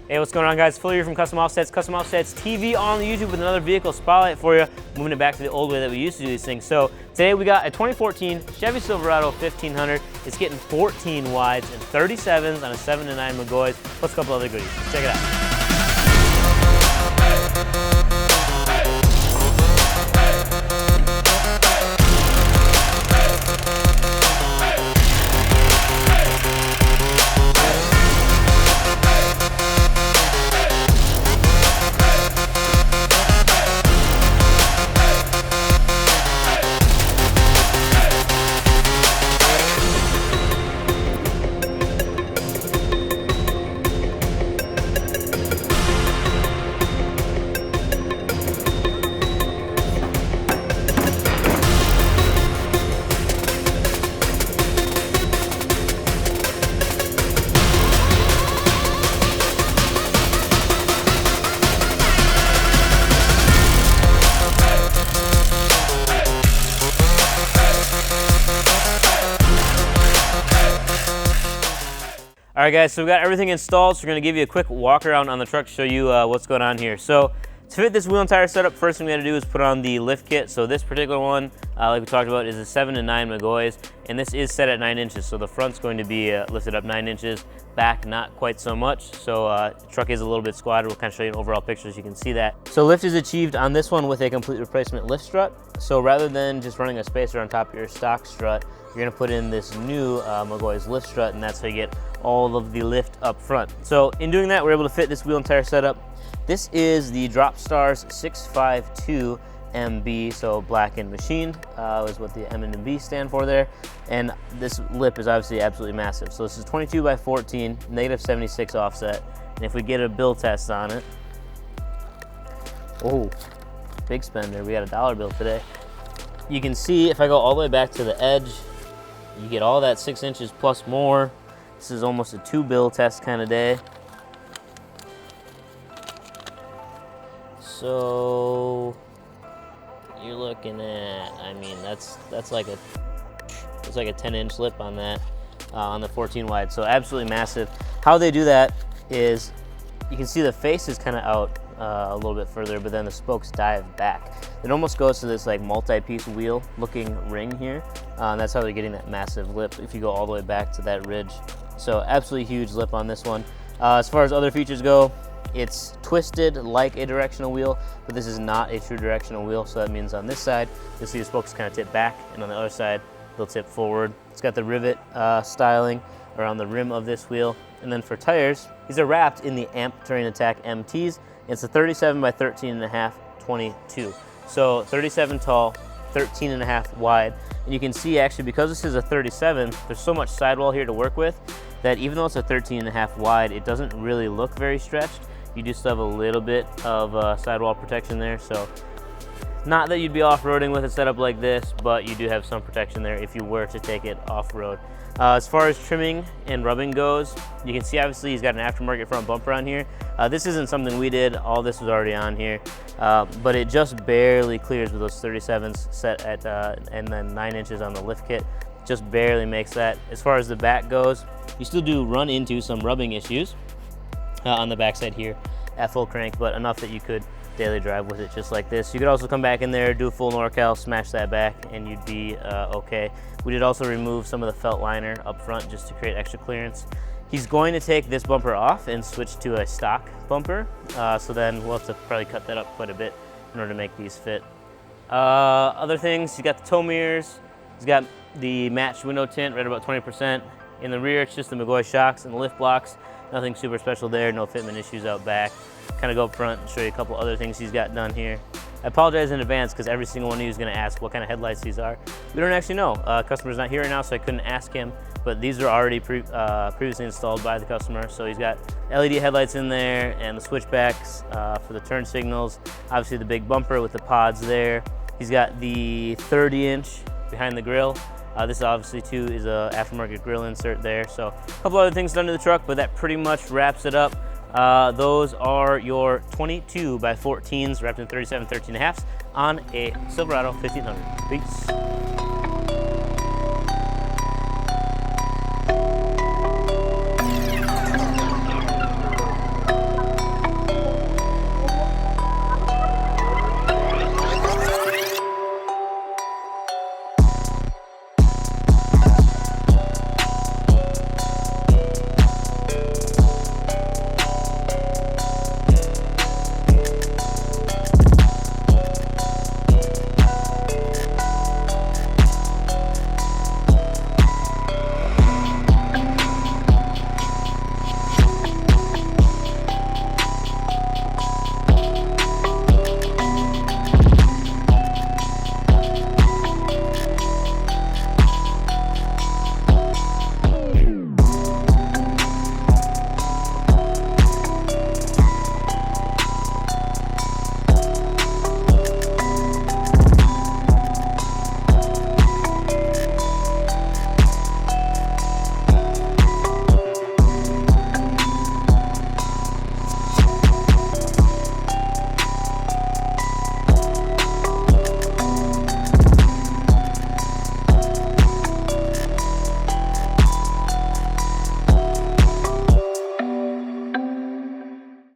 Hey, what's going on, guys? Phil here from Custom Offsets TV on YouTube with another vehicle spotlight for you. Moving it back to the old way that we used to do these things. So today we got a 2014 Chevy Silverado 1500. It's getting 14 wides and 37s on a 7 to 9 McGaughys, plus a couple other goodies. Let's check it out. All right, guys, so we got everything installed, so we're gonna give you a quick walk around on the truck to show you what's going on here. So to fit this wheel and tire setup, first thing we gotta do is put on the lift kit. So this particular one, like we talked about, is a 7 to 9 McGaughys, and this is set at 9 inches. So the front's going to be lifted up 9 inches, back not quite so much. So the truck is a little bit squatted. We'll kind of show you an overall picture so you can see that. So lift is achieved on this one with a complete replacement lift strut. So rather than just running a spacer on top of your stock strut, you're gonna put in this new McGaughys lift strut, and that's how you get all of the lift up front. So in doing that, we're able to fit this wheel and tire setup. This is the Dropstar's 652 MB, so black and machined is what the M and B stand for there. And this lip is obviously absolutely massive. So this is 22 by 14, negative 76 offset. And if we get a bill test on it, oh, big spender, we got a dollar bill today. You can see if I go all the way back to the edge, you get all that 6 inches plus more. This is almost a 2 bill test kind of day. So you're looking at, I mean, that's like a 10-inch lip on that, on the 14 wide. So absolutely massive. How they do that is you can see the face is kind of out a little bit further, but then the spokes dive back. It almost goes to this like multi-piece wheel looking ring here. And that's how they're getting that massive lip if you go all the way back to that ridge. So absolutely huge lip on this one. As far as other features go, it's twisted like a directional wheel, but this is not a true directional wheel. So that means on this side, you'll see the spokes kind of tip back, and on the other side, they'll tip forward. It's got the rivet styling around the rim of this wheel. And then for tires, these are wrapped in the Amp Terrain Attack MTs. It's a 37 by 13.5, 22. So 37 tall, 13.5 wide. And you can see actually, because this is a 37, there's so much sidewall here to work with that even though it's a 13.5 wide, it doesn't really look very stretched. You do still have a little bit of sidewall protection there. So not that you'd be off-roading with a setup like this, but you do have some protection there if you were to take it off-road. As far as trimming and rubbing goes, you can see obviously he's got an aftermarket front bumper on here. This isn't something we did, all this was already on here, but it just barely clears with those 37s set at, and then 9 inches on the lift kit. Just barely makes that. As far as the back goes, you still do run into some rubbing issues on the backside here at full crank, but enough that you could daily drive with it just like this. You could also come back in there, do a full NorCal, smash that back, and you'd be okay. We did also remove some of the felt liner up front just to create extra clearance. He's going to take this bumper off and switch to a stock bumper, so then we'll have to probably cut that up quite a bit in order to make these fit. Other things, he's got the tow mirrors, he's got the matched window tint right about 20%. In the rear, it's just the McGaughys shocks and the lift blocks. Nothing super special there, no fitment issues out back. Kind of go up front and show you a couple other things he's got done here. I apologize in advance because every single one of you is going to ask what kind of headlights these are. We don't actually know. Customer's not here right now, so I couldn't ask him, but these are already previously installed by the customer. So he's got LED headlights in there and the switchbacks for the turn signals. Obviously the big bumper with the pods there. He's got the 30-inch behind the grille. This obviously too is a aftermarket grill insert there. So a couple other things done to the truck, but that pretty much wraps it up. Those are your 22 by 14s wrapped in 37 13.5s on a Silverado 1500. Peace.